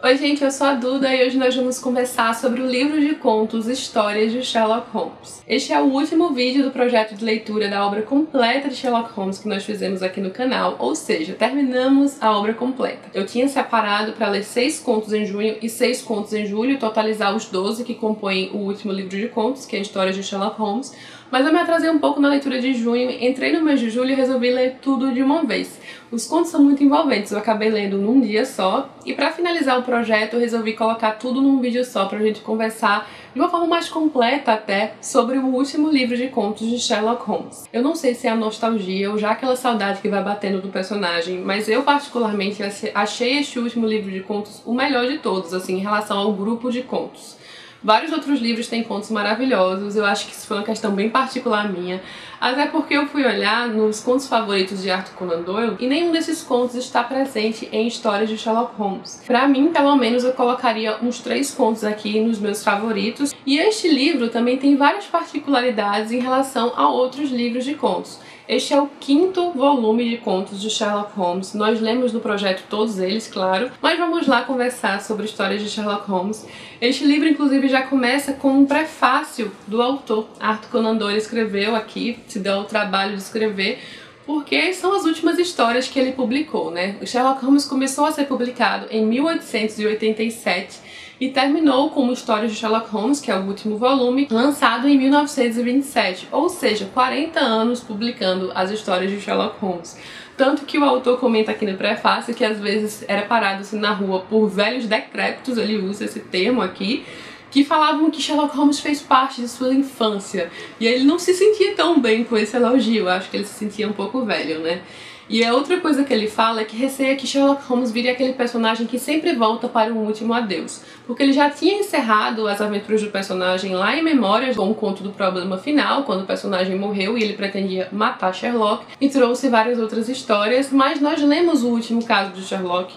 Oi gente, eu sou a Duda e hoje nós vamos conversar sobre o livro de contos Histórias de Sherlock Holmes. Este é o último vídeo do projeto de leitura da obra completa de Sherlock Holmes que nós fizemos aqui no canal, ou seja, terminamos a obra completa. Eu tinha separado para ler 6 contos em junho e 6 contos em julho, totalizar os 12 que compõem o último livro de contos, que é Histórias de Sherlock Holmes, mas eu me atrasei um pouco na leitura de junho, entrei no mês de julho e resolvi ler tudo de uma vez. Os contos são muito envolventes, eu acabei lendo num dia só, e para finalizar o projeto eu resolvi colocar tudo num vídeo só pra gente conversar de uma forma mais completa até sobre o último livro de contos de Sherlock Holmes. Eu não sei se é a nostalgia ou já aquela saudade que vai batendo do personagem, mas eu particularmente achei este último livro de contos o melhor de todos, assim, em relação ao grupo de contos. Vários outros livros têm contos maravilhosos, eu acho que isso foi uma questão bem particular minha, até porque eu fui olhar nos contos favoritos de Arthur Conan Doyle e nenhum desses contos está presente em Histórias de Sherlock Holmes. Pra mim, pelo menos, eu colocaria uns 3 contos aqui nos meus favoritos, e este livro também tem várias particularidades em relação a outros livros de contos. Este é o 5º volume de contos de Sherlock Holmes. Nós lemos no projeto todos eles, claro, mas vamos lá conversar sobre Histórias de Sherlock Holmes. Este livro, inclusive, já começa com um prefácio do autor. Arthur Conan Doyle escreveu aqui, se deu o trabalho de escrever, porque são as últimas histórias que ele publicou, né? O Sherlock Holmes começou a ser publicado em 1887 e terminou como Histórias de Sherlock Holmes, que é o último volume, lançado em 1927, ou seja, 40 anos publicando as histórias de Sherlock Holmes. Tanto que o autor comenta aqui no prefácio que às vezes era parado assim na rua por velhos decrépitos, ele usa esse termo aqui, que falavam que Sherlock Holmes fez parte de sua infância. E ele não se sentia tão bem com esse elogio, eu acho que ele se sentia um pouco velho, né? E a outra coisa que ele fala é que receia que Sherlock Holmes vire aquele personagem que sempre volta para um último adeus. Porque ele já tinha encerrado as aventuras do personagem lá em Memórias, com o conto do problema final, quando o personagem morreu e ele pretendia matar Sherlock, e trouxe várias outras histórias, mas nós lemos o último caso de Sherlock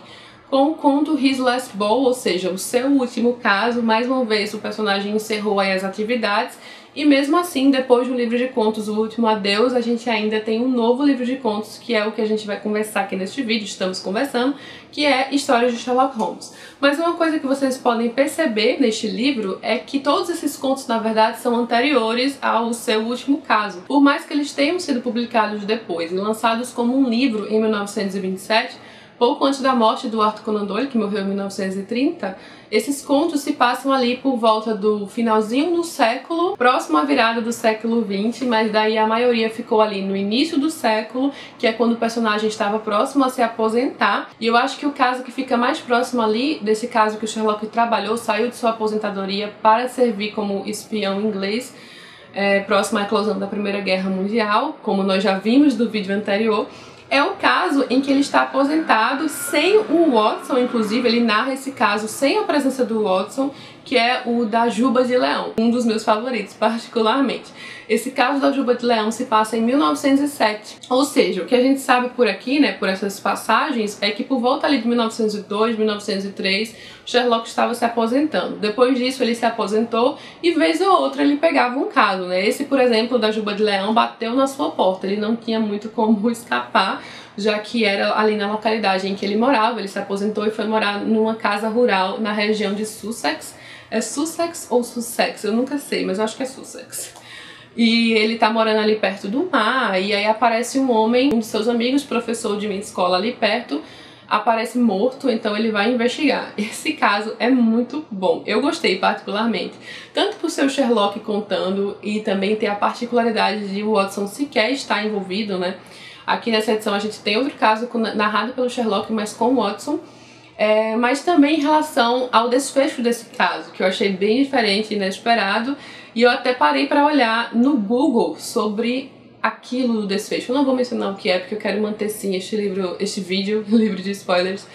com o conto His Last Ball, ou seja, o seu último caso. Mais uma vez o personagem encerrou aí as atividades, e mesmo assim, depois do livro de contos O Último Adeus, a gente ainda tem um novo livro de contos, que é o que a gente vai conversar aqui neste vídeo, estamos conversando, que é Histórias de Sherlock Holmes. Mas uma coisa que vocês podem perceber neste livro é que todos esses contos, na verdade, são anteriores ao seu último caso. Por mais que eles tenham sido publicados depois e lançados como um livro em 1927, pouco antes da morte do Arthur Conan Doyle, que morreu em 1930, esses contos se passam ali por volta do finalzinho do século, próximo à virada do século XX, mas daí a maioria ficou ali no início do século, que é quando o personagem estava próximo a se aposentar. E eu acho que o caso que fica mais próximo ali, desse caso que o Sherlock trabalhou, saiu de sua aposentadoria para servir como espião inglês, próximo à eclosão da Primeira Guerra Mundial, como nós já vimos do vídeo anterior. É o caso em que ele está aposentado sem o Watson, inclusive ele narra esse caso sem a presença do Watson, que é o da Juba de Leão, um dos meus favoritos particularmente. Esse caso da Juba de Leão se passa em 1907, ou seja, o que a gente sabe por aqui, né, por essas passagens, é que por volta ali de 1902, 1903, Sherlock estava se aposentando. Depois disso ele se aposentou e vez ou outra ele pegava um caso, né? Esse, por exemplo, da Juba de Leão bateu na sua porta, ele não tinha muito como escapar, já que era ali na localidade em que ele morava. Ele se aposentou e foi morar numa casa rural na região de Sussex. É Sussex ou Sussex? Eu nunca sei, mas eu acho que é Sussex. E ele tá morando ali perto do mar, e aí aparece um homem, um de seus amigos, professor de minha escola ali perto, aparece morto, então ele vai investigar. Esse caso é muito bom, eu gostei particularmente, tanto por ser o Sherlock contando e também ter a particularidade de o Watson sequer estar envolvido, né? Aqui nessa edição a gente tem outro caso narrado pelo Sherlock, mas com o Watson. Mas também em relação ao desfecho desse caso, que eu achei bem diferente e inesperado, e eu até parei para olhar no Google sobre aquilo do desfecho. Eu não vou mencionar o que é, porque eu quero manter sim este vídeo livre de spoilers.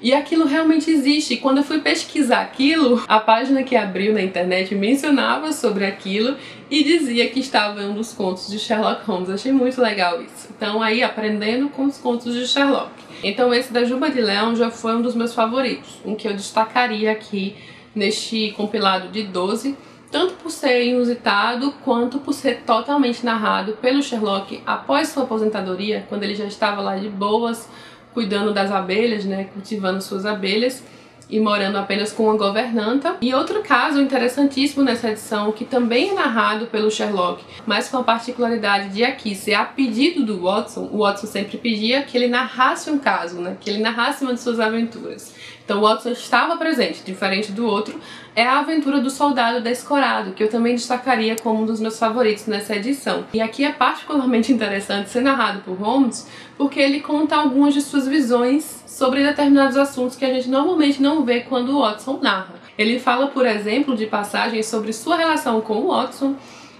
E aquilo realmente existe. E quando eu fui pesquisar aquilo, a página que abriu na internet mencionava sobre aquilo e dizia que estava em um dos contos de Sherlock Holmes. Achei muito legal isso. Então aí, aprendendo com os contos de Sherlock. Então esse da Juba de Leão já foi um dos meus favoritos, um que eu destacaria aqui neste compilado de 12, tanto por ser inusitado, quanto por ser totalmente narrado pelo Sherlock após sua aposentadoria, quando ele já estava lá de boas, cuidando das abelhas, né, cultivando suas abelhas. e morando apenas com uma governanta. E outro caso interessantíssimo nessa edição, que também é narrado pelo Sherlock, mas com a particularidade de aqui ser a pedido do Watson. O Watson sempre pedia que ele narrasse um caso, né? Que ele narrasse uma de suas aventuras. Então o Watson estava presente, diferente do outro, é a aventura do Soldado Descorado, que eu também destacaria como um dos meus favoritos nessa edição. E aqui é particularmente interessante ser narrado por Holmes, porque ele conta algumas de suas visões sobre determinados assuntos que a gente normalmente não vê quando o Watson narra. Ele fala, por exemplo, de passagens sobre sua relação com o Watson.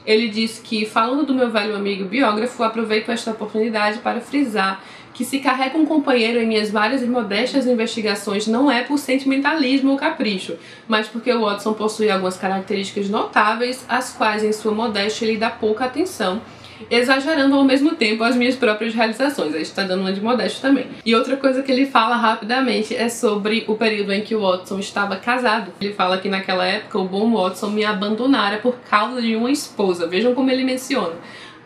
Ele diz que, falando do meu velho amigo biógrafo, aproveito esta oportunidade para frisar que se carrega um companheiro em minhas várias e modestas investigações não é por sentimentalismo ou capricho, mas porque o Watson possui algumas características notáveis, às quais em sua modéstia ele dá pouca atenção, exagerando ao mesmo tempo as minhas próprias realizações. Aí está dando uma de modéstia também. E outra coisa que ele fala rapidamente é sobre o período em que o Watson estava casado. Ele fala que naquela época o bom Watson me abandonara por causa de uma esposa. Vejam como ele menciona.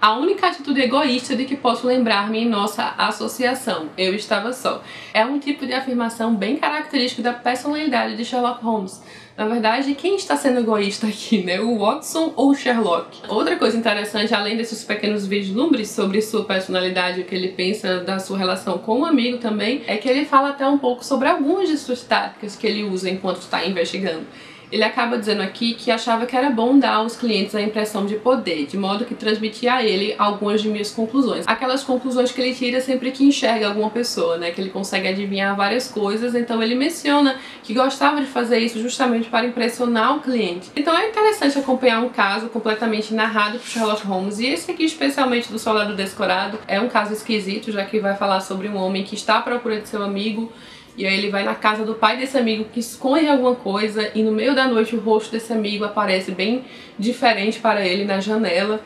A única atitude egoísta de que posso lembrar-me em nossa associação. Eu estava só. É um tipo de afirmação bem característico da personalidade de Sherlock Holmes. Na verdade, quem está sendo egoísta aqui, né? O Watson ou o Sherlock? Outra coisa interessante, além desses pequenos vislumbres sobre sua personalidade, o que ele pensa da sua relação com o amigo também, é que ele fala até um pouco sobre algumas de suas táticas que ele usa enquanto está investigando. Ele acaba dizendo aqui que achava que era bom dar aos clientes a impressão de poder, de modo que transmitia a ele algumas de minhas conclusões. Aquelas conclusões que ele tira sempre que enxerga alguma pessoa, né? Que ele consegue adivinhar várias coisas, então ele menciona que gostava de fazer isso justamente para impressionar o cliente. Então é interessante acompanhar um caso completamente narrado por Sherlock Holmes, e esse aqui, especialmente do Soldado Descorado, é um caso esquisito, já que vai falar sobre um homem que está à procura de seu amigo. E aí ele vai na casa do pai desse amigo que esconde alguma coisa, e no meio da noite o rosto desse amigo aparece bem diferente para ele na janela.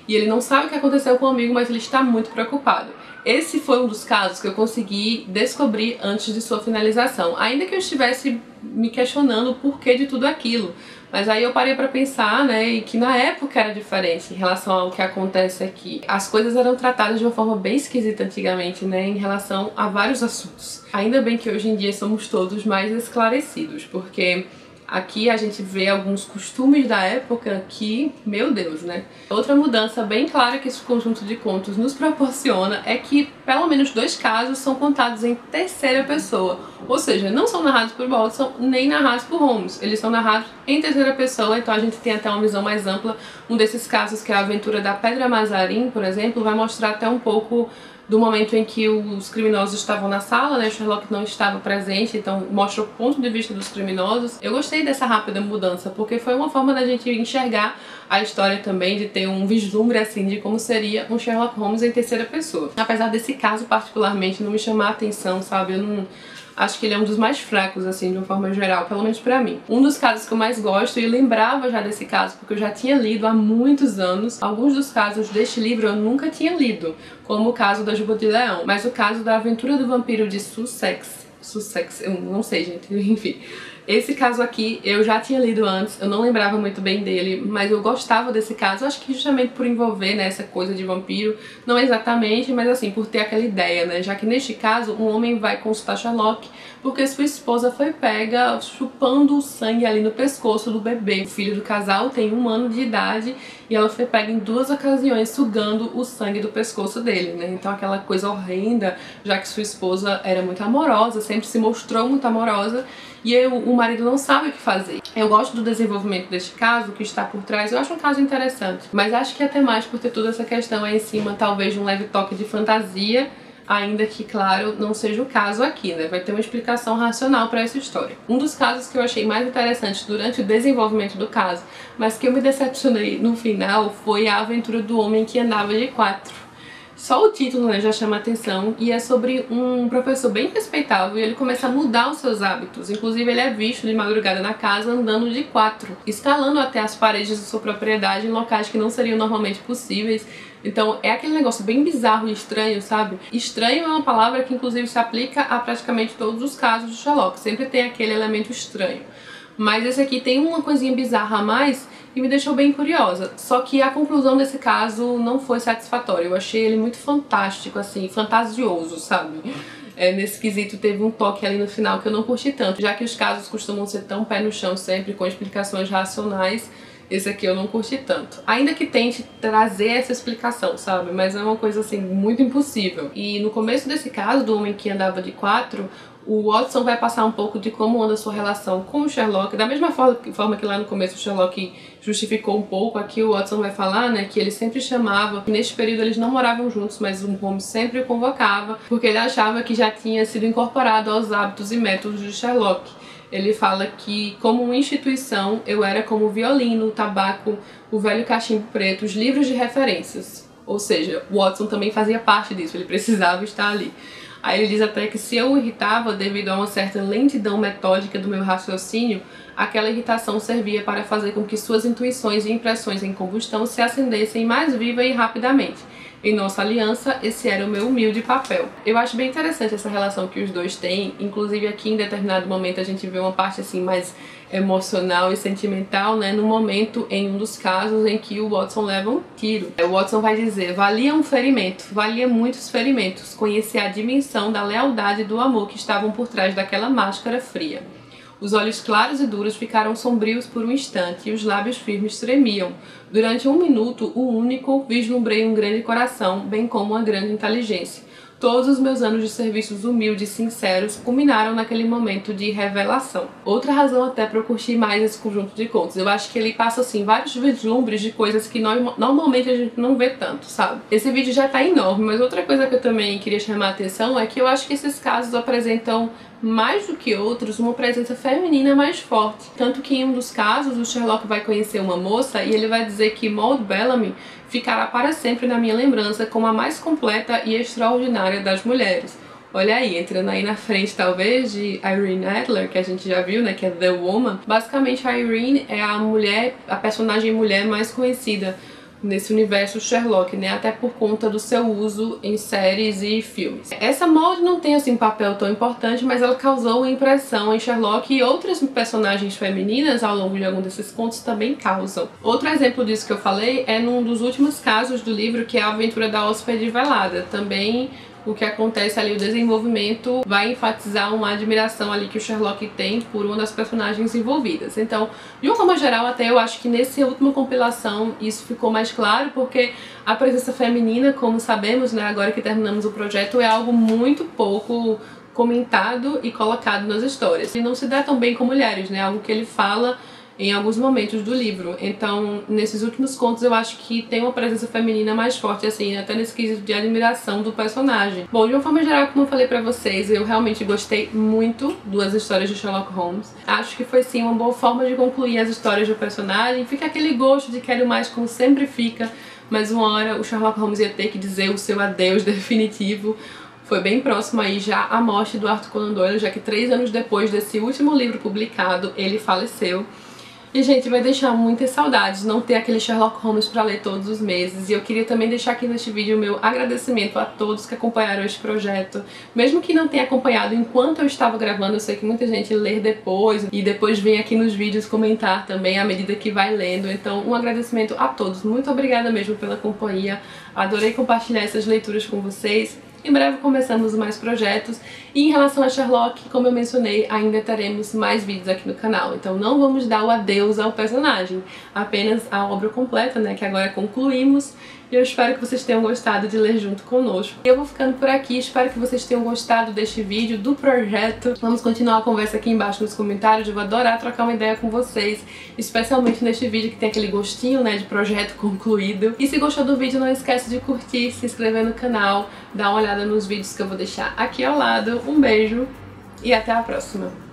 E ele não sabe o que aconteceu com o amigo, mas ele está muito preocupado. Esse foi um dos casos que eu consegui descobrir antes de sua finalização, ainda que eu estivesse me questionando o porquê de tudo aquilo. Mas aí eu parei pra pensar, né, e que na época era diferente em relação ao que acontece aqui. As coisas eram tratadas de uma forma bem esquisita antigamente, né, em relação a vários assuntos. Ainda bem que hoje em dia somos todos mais esclarecidos, porque aqui a gente vê alguns costumes da época que, meu Deus, né? Outra mudança bem clara que esse conjunto de contos nos proporciona é que pelo menos 2 casos são contados em terceira pessoa. Ou seja, não são narrados por Watson nem narrados por Holmes. Eles são narrados em terceira pessoa, então a gente tem até uma visão mais ampla. Um desses casos, que é a aventura da Pedra Mazarin, por exemplo, vai mostrar até um pouco do momento em que os criminosos estavam na sala, né? Sherlock não estava presente, então mostra o ponto de vista dos criminosos. Eu gostei dessa rápida mudança, porque foi uma forma da gente enxergar a história também, de ter um vislumbre assim de como seria um Sherlock Holmes em terceira pessoa. Apesar desse caso particularmente não me chamar a atenção, sabe? Eu não... Acho que ele é um dos mais fracos, assim, de uma forma geral, pelo menos pra mim. Um dos casos que eu mais gosto, e eu lembrava já desse caso, porque eu já tinha lido há muitos anos. Alguns dos casos deste livro eu nunca tinha lido, como o caso da Juba de Leão. Mas o caso da Aventura do Vampiro de Sussex, eu não sei, gente, enfim. Esse caso aqui eu já tinha lido antes, eu não lembrava muito bem dele, mas eu gostava desse caso, acho que justamente por envolver, né, essa coisa de vampiro, não exatamente, mas assim, por ter aquela ideia, né, já que neste caso um homem vai consultar Sherlock porque sua esposa foi pega chupando o sangue ali no pescoço do bebê. O filho do casal tem 1 ano de idade e ela foi pega em 2 ocasiões sugando o sangue do pescoço dele, né, então aquela coisa horrenda, já que sua esposa era muito amorosa, sempre se mostrou muito amorosa, e o marido não sabe o que fazer. Eu gosto do desenvolvimento deste caso, que está por trás, eu acho um caso interessante, mas acho que até mais por ter toda essa questão aí em cima, talvez de um leve toque de fantasia, ainda que, claro, não seja o caso aqui, né? Vai ter uma explicação racional para essa história. Um dos casos que eu achei mais interessantes durante o desenvolvimento do caso, mas que eu me decepcionei no final, foi a aventura do homem que andava de 4. Só o título, né, já chama atenção, e é sobre um professor bem respeitável e ele começa a mudar os seus hábitos. Inclusive ele é visto de madrugada na casa andando de 4, escalando até as paredes de sua propriedade em locais que não seriam normalmente possíveis. Então é aquele negócio bem bizarro e estranho, sabe? Estranho é uma palavra que inclusive se aplica a praticamente todos os casos de Sherlock, sempre tem aquele elemento estranho. Mas esse aqui tem uma coisinha bizarra a mais e me deixou bem curiosa. Só que a conclusão desse caso não foi satisfatória. Eu achei ele muito fantástico, assim, fantasioso, sabe? nesse quesito teve um toque ali no final que eu não curti tanto, já que os casos costumam ser tão pé no chão sempre, com explicações racionais. Esse aqui eu não curti tanto. Ainda que tente trazer essa explicação, sabe? Mas é uma coisa, assim, muito impossível. E no começo desse caso, do homem que andava de 4, o Watson vai passar um pouco de como anda a sua relação com o Sherlock. Da mesma forma que lá no começo o Sherlock justificou um pouco, aqui o Watson vai falar, né, que ele sempre chamava, que neste período eles não moravam juntos, mas o Holmes sempre o convocava, porque ele achava que já tinha sido incorporado aos hábitos e métodos de Sherlock. Ele fala que, como uma instituição, eu era como o violino, o tabaco, o velho cachimbo preto, os livros de referências. Ou seja, o Watson também fazia parte disso, ele precisava estar ali. Aí ele diz até que se eu o irritava devido a uma certa lentidão metódica do meu raciocínio, aquela irritação servia para fazer com que suas intuições e impressões em combustão se acendessem mais viva e rapidamente. Em nossa aliança, esse era o meu humilde papel. Eu acho bem interessante essa relação que os dois têm, inclusive aqui em determinado momento a gente vê uma parte assim mais emocional e sentimental, né, no momento em um dos casos em que o Watson leva um tiro. O Watson vai dizer: valia um ferimento, valia muitos ferimentos, conhecer a dimensão da lealdade e do amor que estavam por trás daquela máscara fria. Os olhos claros e duros ficaram sombrios por um instante e os lábios firmes tremiam. Durante um minuto, o único, vislumbrei um grande coração, bem como uma grande inteligência. Todos os meus anos de serviços humildes e sinceros culminaram naquele momento de revelação. Outra razão até para eu curtir mais esse conjunto de contos. Eu acho que ele passa, assim, vários vislumbres de coisas que normalmente a gente não vê tanto, sabe? Esse vídeo já tá enorme, mas outra coisa que eu também queria chamar a atenção é que eu acho que esses casos apresentam, mais do que outros, uma presença feminina mais forte. Tanto que em um dos casos o Sherlock vai conhecer uma moça e ele vai dizer que Maud Bellamy ficará para sempre na minha lembrança como a mais completa e extraordinária das mulheres. Olha aí, entrando aí na frente talvez de Irene Adler, que a gente já viu, né, que é The Woman. Basicamente a Irene é a personagem mulher mais conhecida nesse universo Sherlock, né, até por conta do seu uso em séries e filmes. Essa Maud não tem assim um papel tão importante, mas ela causou uma impressão em Sherlock e outras personagens femininas ao longo de algum desses contos também causam. Outro exemplo disso que eu falei é num dos últimos casos do livro, que é a Aventura da Hóspede Velada. Também o que acontece ali, o desenvolvimento vai enfatizar uma admiração ali que o Sherlock tem por uma das personagens envolvidas. Então, de uma forma geral, até eu acho que nessa última compilação isso ficou mais claro, porque a presença feminina, como sabemos, né, agora que terminamos o projeto, é algo muito pouco comentado e colocado nas histórias. E não se dá tão bem com mulheres, né, algo que ele fala em alguns momentos do livro. Então, nesses últimos contos eu acho que tem uma presença feminina mais forte, assim, até nesse quesito de admiração do personagem. Bom, de uma forma geral, como eu falei pra vocês, eu realmente gostei muito das histórias de Sherlock Holmes. Acho que foi, sim, uma boa forma de concluir as histórias do personagem. Fica aquele gosto de quero mais, como sempre fica, mas uma hora o Sherlock Holmes ia ter que dizer o seu adeus definitivo. Foi bem próximo aí já à morte do Arthur Conan Doyle, já que 3 anos depois desse último livro publicado, ele faleceu. E, gente, vai deixar muitas saudades não ter aquele Sherlock Holmes pra ler todos os meses. E eu queria também deixar aqui neste vídeo o meu agradecimento a todos que acompanharam este projeto. Mesmo que não tenha acompanhado enquanto eu estava gravando, eu sei que muita gente lê depois e depois vem aqui nos vídeos comentar também à medida que vai lendo. Então, um agradecimento a todos. Muito obrigada mesmo pela companhia. Adorei compartilhar essas leituras com vocês. Em breve começamos mais projetos e em relação a Sherlock, como eu mencionei, ainda teremos mais vídeos aqui no canal. Então não vamos dar o adeus ao personagem, apenas a obra completa, né, que agora concluímos. E eu espero que vocês tenham gostado de ler junto conosco. Eu vou ficando por aqui, espero que vocês tenham gostado deste vídeo, do projeto. Vamos continuar a conversa aqui embaixo nos comentários, eu vou adorar trocar uma ideia com vocês, especialmente neste vídeo que tem aquele gostinho, né, de projeto concluído. E se gostou do vídeo, não esquece de curtir, se inscrever no canal, dar uma olhada nos vídeos que eu vou deixar aqui ao lado. Um beijo e até a próxima!